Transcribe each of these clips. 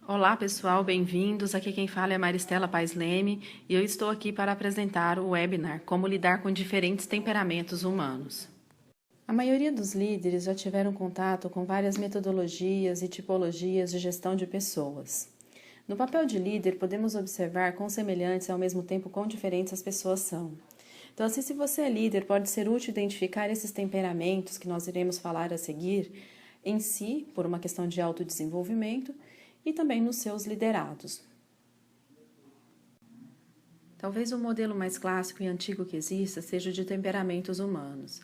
Olá pessoal, bem-vindos. Aqui quem fala é Maristela Paes Leme e eu estou aqui para apresentar o webinar Como lidar com diferentes temperamentos humanos. A maioria dos líderes já tiveram contato com várias metodologias e tipologias de gestão de pessoas. No papel de líder, podemos observar quão semelhantes e ao mesmo tempo quão diferentes as pessoas são. Então, assim, se você é líder, pode ser útil identificar esses temperamentos que nós iremos falar a seguir em si, por uma questão de autodesenvolvimento, e também nos seus liderados. Talvez o modelo mais clássico e antigo que exista seja o de temperamentos humanos.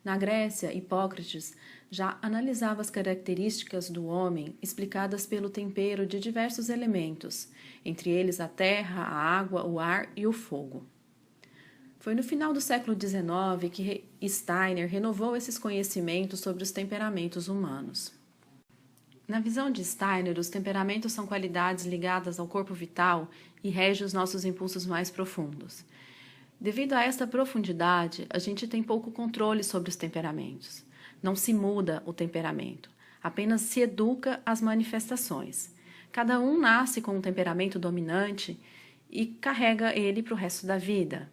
Na Grécia, Hipócrates já analisava as características do homem explicadas pelo tempero de diversos elementos, entre eles a terra, a água, o ar e o fogo. Foi no final do século XIX que Steiner renovou esses conhecimentos sobre os temperamentos humanos. Na visão de Steiner, os temperamentos são qualidades ligadas ao corpo vital e regem os nossos impulsos mais profundos. Devido a esta profundidade, a gente tem pouco controle sobre os temperamentos. Não se muda o temperamento, apenas se educa as manifestações. Cada um nasce com um temperamento dominante e carrega ele para o resto da vida.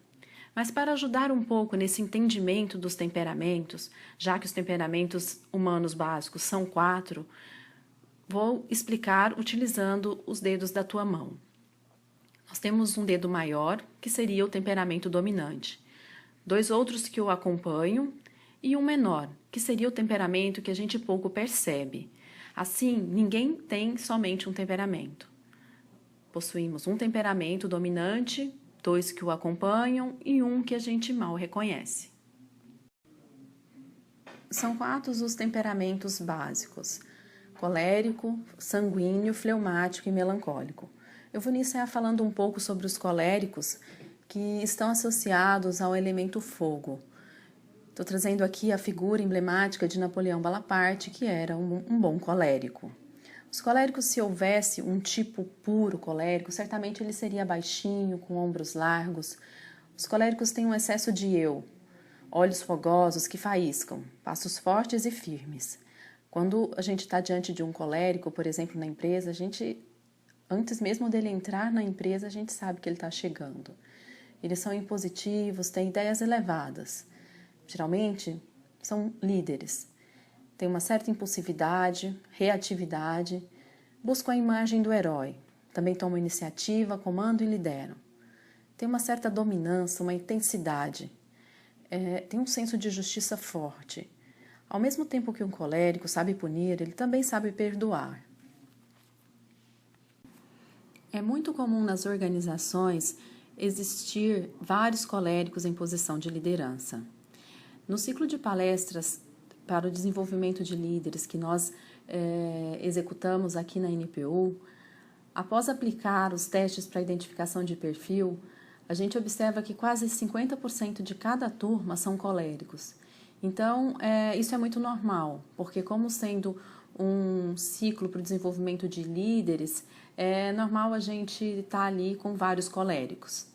Mas para ajudar um pouco nesse entendimento dos temperamentos, já que os temperamentos humanos básicos são 4, vou explicar utilizando os dedos da tua mão. Nós temos um dedo maior, que seria o temperamento dominante, 2 outros que o acompanham e um menor, que seria o temperamento que a gente pouco percebe. Assim, ninguém tem somente um temperamento. Possuímos um temperamento dominante, 2 que o acompanham e um que a gente mal reconhece. São 4 os temperamentos básicos: colérico, sanguíneo, fleumático e melancólico. Eu vou iniciar falando um pouco sobre os coléricos, que estão associados ao elemento fogo. Estou trazendo aqui a figura emblemática de Napoleão Bonaparte, que era um bom colérico. Os coléricos, se houvesse um tipo puro colérico, certamente ele seria baixinho, com ombros largos. Os coléricos têm um excesso de eu, olhos fogosos que faíscam, passos fortes e firmes. Quando a gente está diante de um colérico, por exemplo, na empresa, antes mesmo dele entrar na empresa, a gente sabe que ele está chegando. Eles são impositivos, têm ideias elevadas. Geralmente, são líderes. Têm uma certa impulsividade, reatividade, buscam a imagem do herói. Também tomam iniciativa, comandam e lideram. Tem uma certa dominância, uma intensidade. Tem um senso de justiça forte. Ao mesmo tempo que um colérico sabe punir, ele também sabe perdoar. É muito comum nas organizações existir vários coléricos em posição de liderança. No ciclo de palestras para o desenvolvimento de líderes que nós executamos aqui na NPU, após aplicar os testes para identificação de perfil, a gente observa que quase 50% de cada turma são coléricos. Então, isso é muito normal, porque como sendo um ciclo para o desenvolvimento de líderes, é normal a gente estar ali com vários coléricos.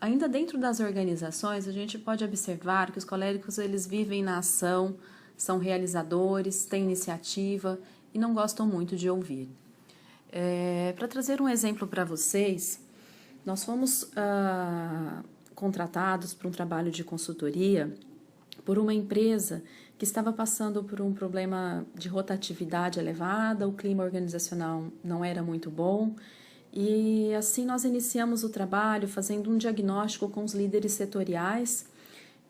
Ainda dentro das organizações, a gente pode observar que os coléricos eles vivem na ação, são realizadores, têm iniciativa e não gostam muito de ouvir. Para trazer um exemplo para vocês, nós fomos contratados para um trabalho de consultoria por uma empresa que estava passando por um problema de rotatividade elevada, o clima organizacional não era muito bom e assim nós iniciamos o trabalho fazendo um diagnóstico com os líderes setoriais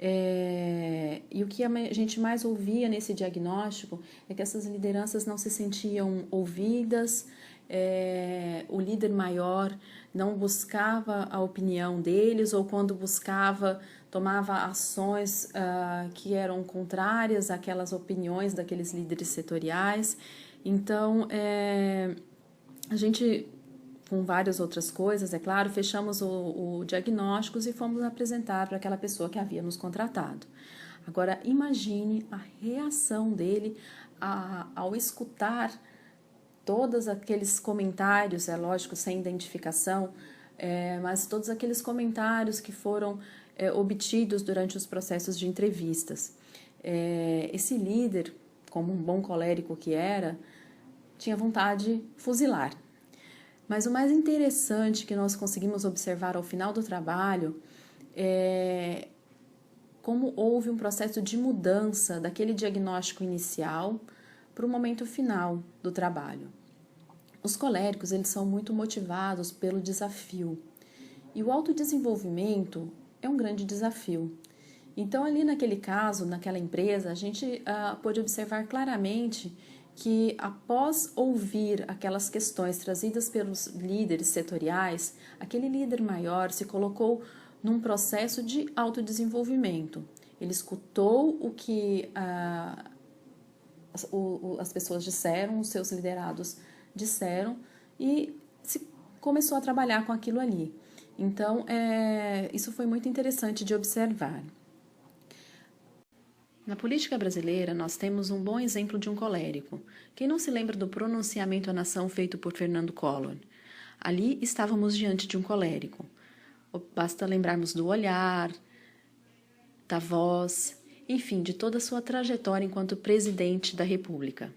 e o que a gente mais ouvia nesse diagnóstico é que essas lideranças não se sentiam ouvidas, o líder maior não buscava a opinião deles ou quando buscava, tomava ações que eram contrárias àquelas opiniões daqueles líderes setoriais. Então, a gente, com várias outras coisas, é claro, fechamos o diagnóstico e fomos apresentar para aquela pessoa que havia nos contratado. Agora, imagine a reação dele ao escutar todos aqueles comentários, é lógico, sem identificação, mas todos aqueles comentários que foram obtidos durante os processos de entrevistas. Esse líder, como um bom colérico que era, tinha vontade de fuzilar. Mas o mais interessante que nós conseguimos observar ao final do trabalho é como houve um processo de mudança daquele diagnóstico inicial para o momento final do trabalho. Os coléricos, eles são muito motivados pelo desafio. E o autodesenvolvimento é um grande desafio. Então, ali naquele caso, naquela empresa, a gente pôde observar claramente que, após ouvir aquelas questões trazidas pelos líderes setoriais, aquele líder maior se colocou num processo de autodesenvolvimento. Ele escutou o que as pessoas disseram, os seus liderados disseram e começou a trabalhar com aquilo ali. Então, isso foi muito interessante de observar. Na política brasileira, nós temos um bom exemplo de um colérico. Quem não se lembra do pronunciamento à nação feito por Fernando Collor? Ali estávamos diante de um colérico. Basta lembrarmos do olhar, da voz, enfim, de toda a sua trajetória enquanto presidente da República.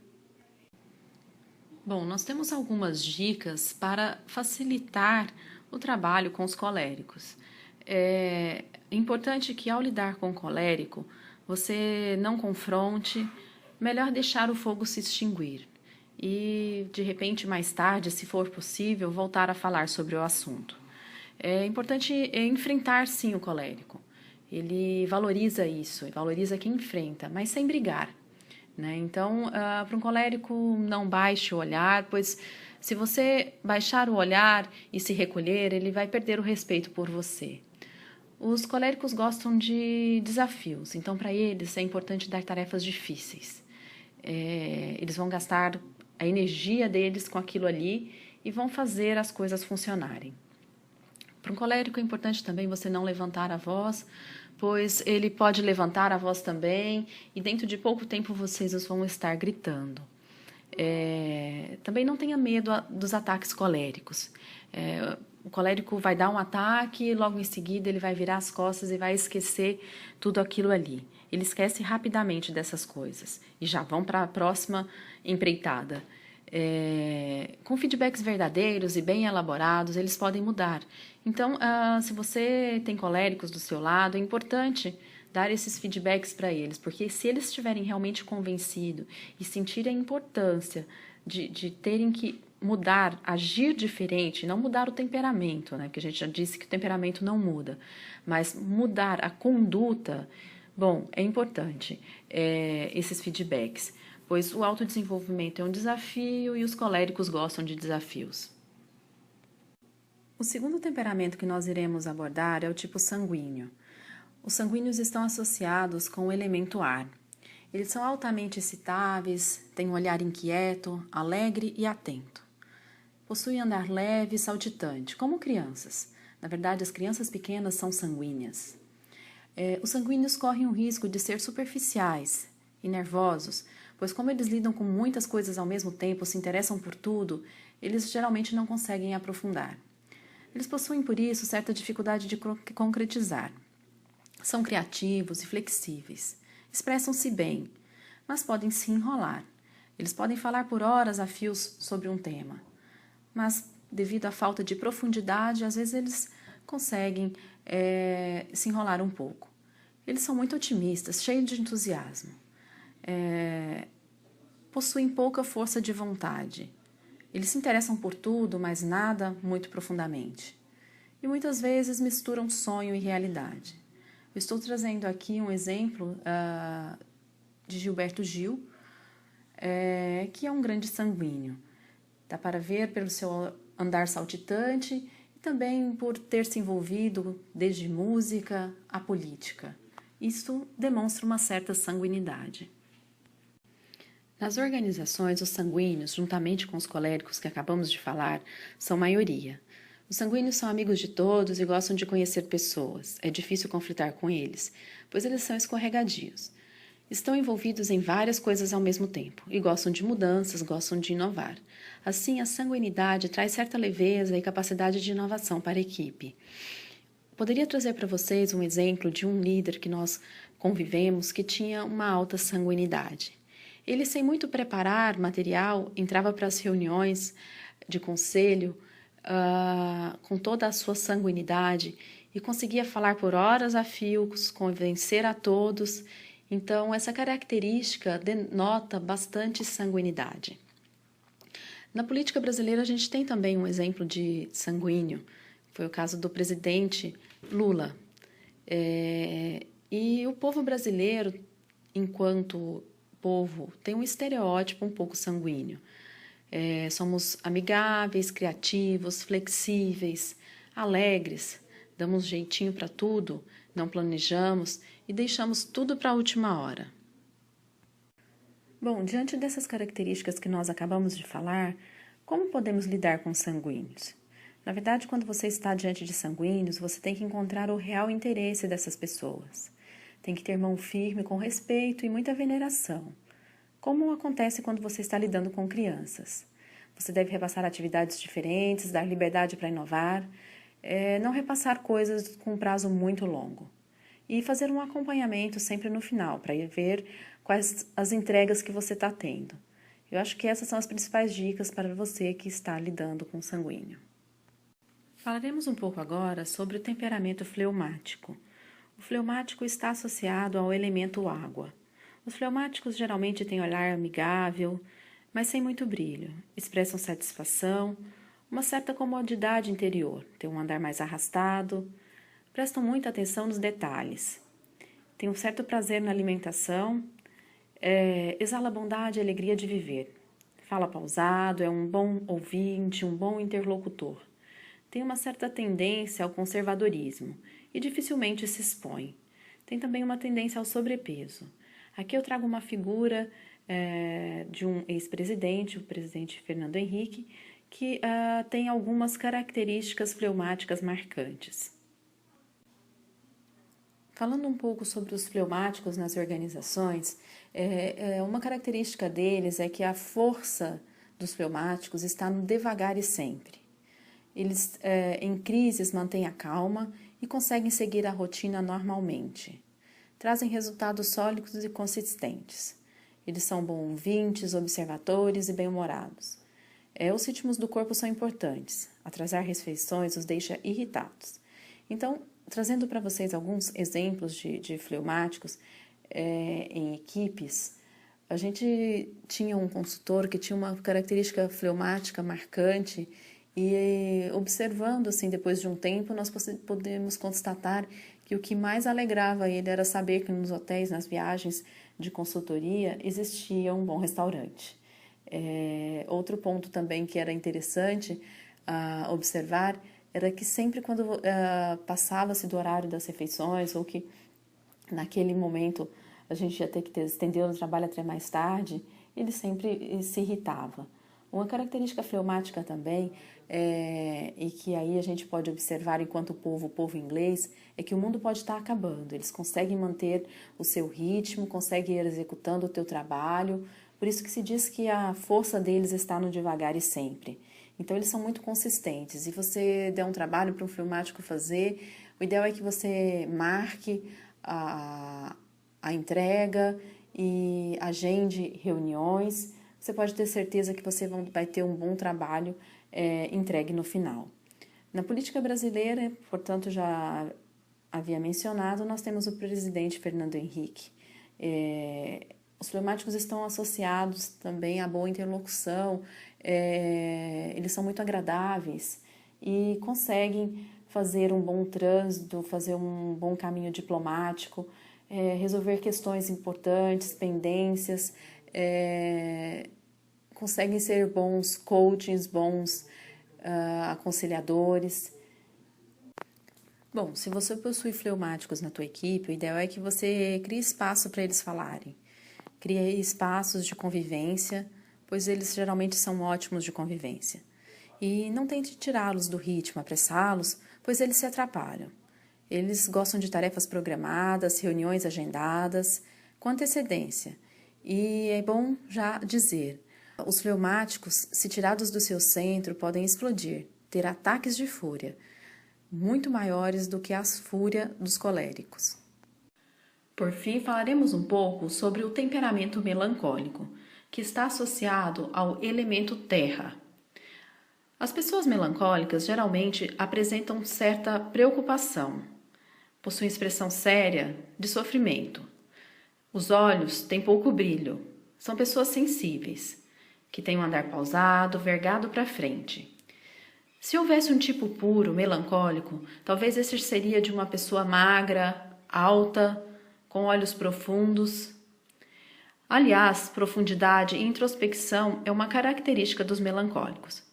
Bom, nós temos algumas dicas para facilitar o trabalho com os coléricos. É importante que, ao lidar com o colérico, você não confronte, melhor deixar o fogo se extinguir e, de repente, mais tarde, se for possível, voltar a falar sobre o assunto. É importante enfrentar, sim, o colérico. Ele valoriza isso, valoriza quem enfrenta, mas sem brigar, né? Então, para um colérico, não baixe o olhar, pois se você baixar o olhar e se recolher, ele vai perder o respeito por você. Os coléricos gostam de desafios, então para eles é importante dar tarefas difíceis. Eles vão gastar a energia deles com aquilo ali e vão fazer as coisas funcionarem. Para um colérico é importante também você não levantar a voz, pois ele pode levantar a voz também e dentro de pouco tempo vocês vão estar gritando. Também não tenha medo dos ataques coléricos. O colérico vai dar um ataque e logo em seguida ele vai virar as costas e vai esquecer tudo aquilo ali. Ele esquece rapidamente dessas coisas e já vão para a próxima empreitada. Com feedbacks verdadeiros e bem elaborados, eles podem mudar. Então, se você tem coléricos do seu lado, é importante dar esses feedbacks para eles, porque se eles estiverem realmente convencidos e sentirem a importância de terem que mudar, agir diferente, não mudar o temperamento, né? Porque a gente já disse que o temperamento não muda, mas mudar a conduta, bom, é importante esses feedbacks, pois o autodesenvolvimento é um desafio e os coléricos gostam de desafios. O segundo temperamento que nós iremos abordar é o tipo sanguíneo. Os sanguíneos estão associados com o elemento ar. Eles são altamente excitáveis, têm um olhar inquieto, alegre e atento. Possuem andar leve e saltitante, como crianças. Na verdade, as crianças pequenas são sanguíneas. Os sanguíneos correm o risco de ser superficiais e nervosos, pois como eles lidam com muitas coisas ao mesmo tempo, se interessam por tudo, eles geralmente não conseguem aprofundar. Eles possuem, por isso, certa dificuldade de concretizar. São criativos e flexíveis, expressam-se bem, mas podem se enrolar. Eles podem falar por horas a fios sobre um tema, mas devido à falta de profundidade, às vezes eles conseguem se enrolar um pouco. Eles são muito otimistas, cheios de entusiasmo. Possuem pouca força de vontade. Eles se interessam por tudo, mas nada muito profundamente. E muitas vezes misturam sonho e realidade. Eu estou trazendo aqui um exemplo de Gilberto Gil, que é um grande sanguíneo. Dá para ver pelo seu andar saltitante e também por ter se envolvido desde música à política. Isso demonstra uma certa sanguinidade. Nas organizações, os sanguíneos, juntamente com os coléricos que acabamos de falar, são maioria. Os sanguíneos são amigos de todos e gostam de conhecer pessoas. É difícil conflitar com eles, pois eles são escorregadios. Estão envolvidos em várias coisas ao mesmo tempo e gostam de mudanças, gostam de inovar. Assim, a sanguinidade traz certa leveza e capacidade de inovação para a equipe. Poderia trazer para vocês um exemplo de um líder que nós convivemos que tinha uma alta sanguinidade. Ele, sem muito preparar material, entrava para as reuniões de conselho com toda a sua sanguinidade e conseguia falar por horas a fio, convencer a todos. Então, essa característica denota bastante sanguinidade. Na política brasileira, a gente tem também um exemplo de sanguíneo. Foi o caso do presidente Lula. E o povo brasileiro, enquanto povo, tem um estereótipo um pouco sanguíneo. Somos amigáveis, criativos, flexíveis, alegres, damos jeitinho para tudo, não planejamos e deixamos tudo para a última hora. Bom, diante dessas características que nós acabamos de falar, como podemos lidar com sanguíneos? Na verdade, quando você está diante de sanguíneos, você tem que encontrar o real interesse dessas pessoas. Tem que ter mão firme com respeito e muita veneração. Como acontece quando você está lidando com crianças. Você deve repassar atividades diferentes, dar liberdade para inovar, não repassar coisas com um prazo muito longo. E fazer um acompanhamento sempre no final, para ver quais as entregas que você está tendo. Eu acho que essas são as principais dicas para você que está lidando com sanguíneo. Falaremos um pouco agora sobre o temperamento fleumático. O fleumático está associado ao elemento água. Os fleumáticos geralmente têm olhar amigável, mas sem muito brilho. Expressam satisfação, uma certa comodidade interior, têm um andar mais arrastado, prestam muita atenção nos detalhes. Têm um certo prazer na alimentação, exala bondade e alegria de viver. Fala pausado, é um bom ouvinte, um bom interlocutor. Tem uma certa tendência ao conservadorismo e dificilmente se expõe. Tem também uma tendência ao sobrepeso. Aqui eu trago uma figura de um ex-presidente, o presidente Fernando Henrique, que tem algumas características fleumáticas marcantes. Falando um pouco sobre os fleumáticos nas organizações, uma característica deles é que a força dos fleumáticos está no devagar e sempre. Eles, em crises, mantêm a calma e conseguem seguir a rotina normalmente. Trazem resultados sólidos e consistentes. Eles são bons ouvintes, observadores e bem-humorados. Os ritmos do corpo são importantes. Atrasar refeições os deixa irritados. Então, trazendo para vocês alguns exemplos de fleumáticos em equipes, a gente tinha um consultor que tinha uma característica fleumática marcante e observando, assim, depois de um tempo, nós podemos constatar que o que mais alegrava ele era saber que nos hotéis, nas viagens de consultoria, existia um bom restaurante. Outro ponto também que era interessante observar era que sempre quando passava-se do horário das refeições ou que naquele momento a gente ia ter que estender o trabalho até mais tarde, ele sempre se irritava. Uma característica fleumática também, e que aí a gente pode observar enquanto povo inglês, é que o mundo pode estar acabando. Eles conseguem manter o seu ritmo, conseguem ir executando o teu trabalho, por isso que se diz que a força deles está no devagar e sempre. Então, eles são muito consistentes. E você der um trabalho para um fleumático fazer, o ideal é que você marque a entrega e agende reuniões. Você pode ter certeza que você vai ter um bom trabalho entregue no final. Na política brasileira, portanto, já havia mencionado, nós temos o presidente Fernando Henrique. Os fleumáticos estão associados também à boa interlocução, eles são muito agradáveis e conseguem fazer um bom trânsito, fazer um bom caminho diplomático, resolver questões importantes, pendências, conseguem ser bons coaches, bons aconselhadores. Bom, se você possui fleumáticos na tua equipe, o ideal é que você crie espaço para eles falarem. Crie espaços de convivência, pois eles geralmente são ótimos de convivência. E não tente tirá-los do ritmo, apressá-los, pois eles se atrapalham. Eles gostam de tarefas programadas, reuniões agendadas, com antecedência. E é bom já dizer, os fleumáticos, se tirados do seu centro, podem explodir, ter ataques de fúria, muito maiores do que a fúria dos coléricos. Por fim, falaremos um pouco sobre o temperamento melancólico. que está associado ao elemento terra. As pessoas melancólicas geralmente apresentam certa preocupação, possuem expressão séria de sofrimento. Os olhos têm pouco brilho, são pessoas sensíveis, que têm um andar pausado, vergado para frente. Se houvesse um tipo puro, melancólico, talvez esse seria de uma pessoa magra, alta, com olhos profundos. Aliás, profundidade e introspecção é uma característica dos melancólicos.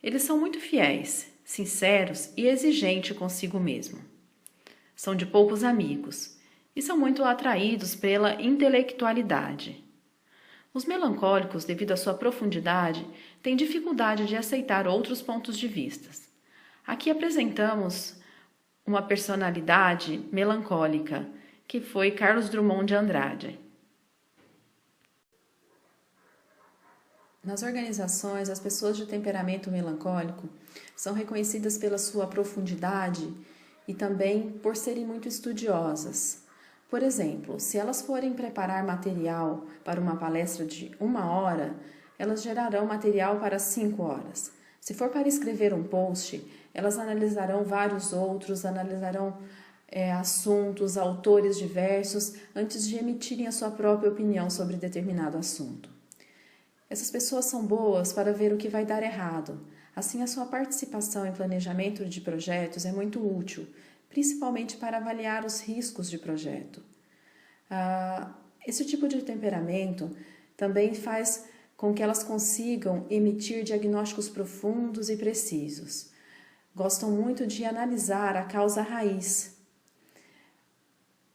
Eles são muito fiéis, sinceros e exigentes consigo mesmo. São de poucos amigos e são muito atraídos pela intelectualidade. Os melancólicos, devido à sua profundidade, têm dificuldade de aceitar outros pontos de vista. Aqui apresentamos uma personalidade melancólica, que foi Carlos Drummond de Andrade. Nas organizações, as pessoas de temperamento melancólico são reconhecidas pela sua profundidade e também por serem muito estudiosas. Por exemplo, se elas forem preparar material para uma palestra de 1 hora, elas gerarão material para 5 horas. Se for para escrever um post, elas analisarão vários outros, analisarão assuntos, autores diversos, antes de emitirem a sua própria opinião sobre determinado assunto. Essas pessoas são boas para ver o que vai dar errado. Assim, a sua participação em planejamento de projetos é muito útil, principalmente para avaliar os riscos de projeto. Esse tipo de temperamento também faz com que elas consigam emitir diagnósticos profundos e precisos. Gostam muito de analisar a causa raiz.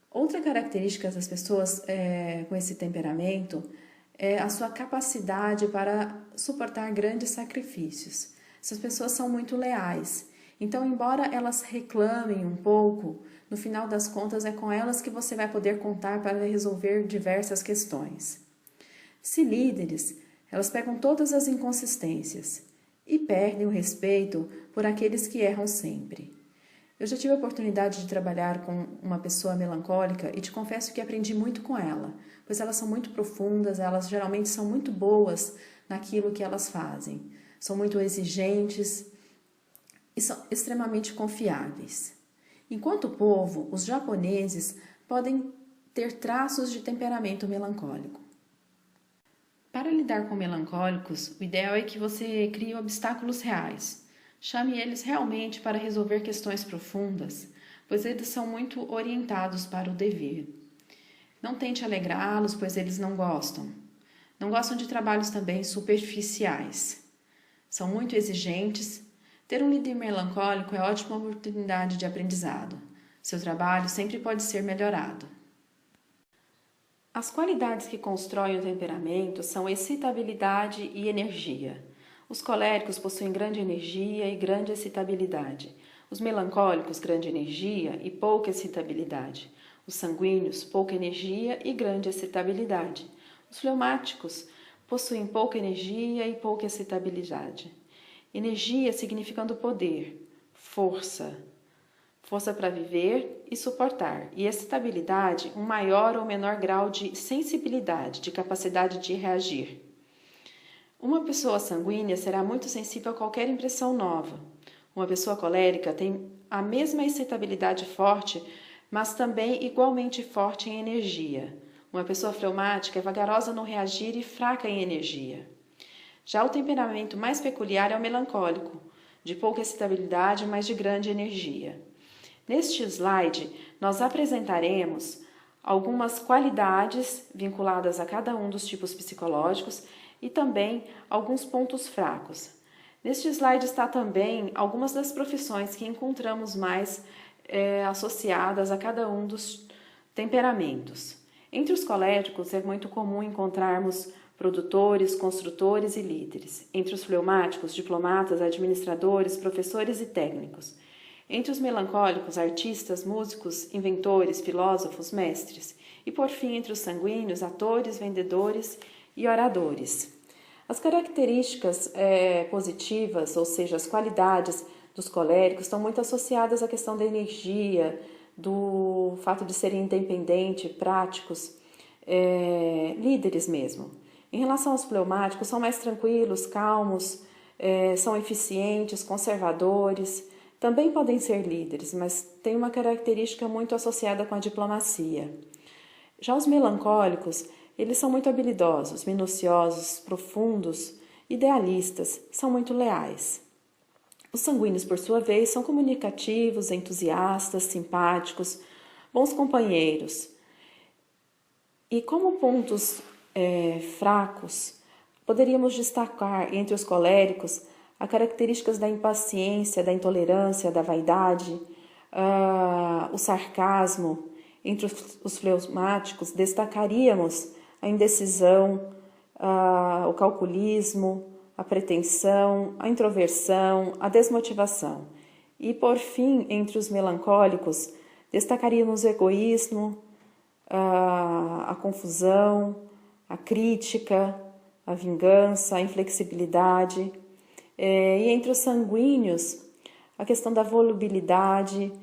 Outra característica das pessoas com esse temperamento é a sua capacidade para suportar grandes sacrifícios. Essas pessoas são muito leais. Então, embora elas reclamem um pouco, no final das contas é com elas que você vai poder contar para resolver diversas questões. Se líderes, elas pegam todas as inconsistências e perdem o respeito por aqueles que erram sempre. Eu já tive a oportunidade de trabalhar com uma pessoa melancólica e te confesso que aprendi muito com ela, pois elas são muito profundas, elas geralmente são muito boas naquilo que elas fazem. São muito exigentes e são extremamente confiáveis. Enquanto povo, os japoneses podem ter traços de temperamento melancólico. Para lidar com melancólicos, o ideal é que você crie obstáculos reais. Chame eles realmente para resolver questões profundas, pois eles são muito orientados para o dever. Não tente alegrá-los, pois eles não gostam. Não gostam de trabalhos também superficiais. São muito exigentes. Ter um líder melancólico é ótima oportunidade de aprendizado. Seu trabalho sempre pode ser melhorado. As qualidades que constroem o temperamento são excitabilidade e energia. Os coléricos possuem grande energia e grande excitabilidade. Os melancólicos, grande energia e pouca excitabilidade. Os sanguíneos, pouca energia e grande excitabilidade. Os fleumáticos possuem pouca energia e pouca excitabilidade. Energia significando poder, força para viver e suportar, e excitabilidade, um maior ou menor grau de sensibilidade, de capacidade de reagir. Uma pessoa sanguínea será muito sensível a qualquer impressão nova. Uma pessoa colérica tem a mesma excitabilidade forte, mas também igualmente forte em energia. Uma pessoa fleumática é vagarosa no reagir e fraca em energia. Já o temperamento mais peculiar é o melancólico, de pouca excitabilidade, mas de grande energia. Neste slide, nós apresentaremos algumas qualidades vinculadas a cada um dos tipos psicológicos e também alguns pontos fracos. Neste slide está também algumas das profissões que encontramos mais associadas a cada um dos temperamentos. Entre os coléricos é muito comum encontrarmos produtores, construtores e líderes. Entre os fleumáticos, diplomatas, administradores, professores e técnicos. Entre os melancólicos, artistas, músicos, inventores, filósofos, mestres. E por fim, entre os sanguíneos, atores, vendedores e oradores. As características positivas, ou seja, as qualidades dos coléricos, estão muito associadas à questão da energia, do fato de serem independentes, práticos, líderes mesmo. Em relação aos fleumáticos, são mais tranquilos, calmos, são eficientes, conservadores, também podem ser líderes, mas tem uma característica muito associada com a diplomacia. Já os melancólicos, eles são muito habilidosos, minuciosos, profundos, idealistas, são muito leais. Os sanguíneos, por sua vez, são comunicativos, entusiastas, simpáticos, bons companheiros. E como pontos fracos, poderíamos destacar entre os coléricos as características da impaciência, da intolerância, da vaidade, o sarcasmo. Entre os fleumáticos, destacaríamos a indecisão, o calculismo, a pretensão, a introversão, a desmotivação. E, por fim, entre os melancólicos, destacaríamos o egoísmo, a confusão, a crítica, a vingança, a inflexibilidade. E entre os sanguíneos, a questão da volubilidade,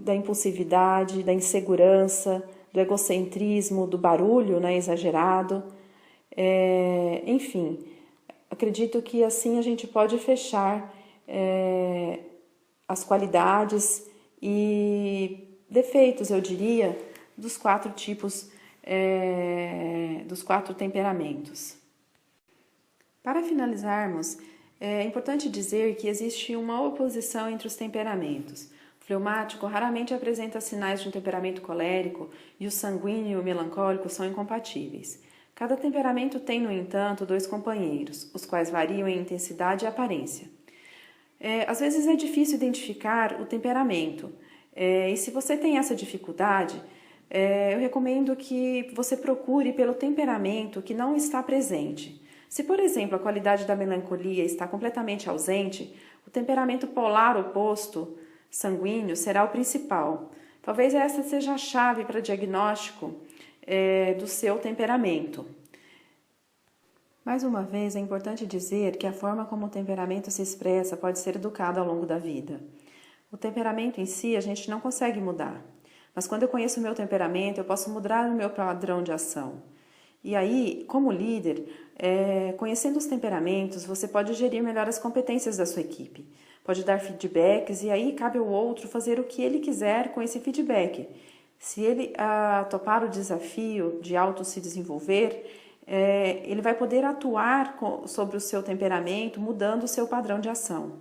da impulsividade, da insegurança, do egocentrismo, do barulho, né, exagerado. Enfim, acredito que assim a gente pode fechar as qualidades e defeitos, eu diria, dos 4 tipos, dos 4 temperamentos. Para finalizarmos, é importante dizer que existe uma oposição entre os temperamentos. O fleumático raramente apresenta sinais de um temperamento colérico e o sanguíneo e o melancólico são incompatíveis. Cada temperamento tem, no entanto, 2 companheiros, os quais variam em intensidade e aparência. Às vezes é difícil identificar o temperamento, e se você tem essa dificuldade, eu recomendo que você procure pelo temperamento que não está presente. Se, por exemplo, a qualidade da melancolia está completamente ausente, o temperamento polar oposto, sanguíneo, será o principal. Talvez essa seja a chave para diagnóstico do seu temperamento. Mais uma vez, é importante dizer que a forma como o temperamento se expressa pode ser educada ao longo da vida. O temperamento em si a gente não consegue mudar, mas quando eu conheço o meu temperamento, eu posso mudar o meu padrão de ação. E aí, como líder, conhecendo os temperamentos, você pode gerir melhor as competências da sua equipe. Pode dar feedbacks e aí cabe ao outro fazer o que ele quiser com esse feedback. Se ele topar o desafio de se desenvolver, ele vai poder atuar sobre o seu temperamento, mudando o seu padrão de ação.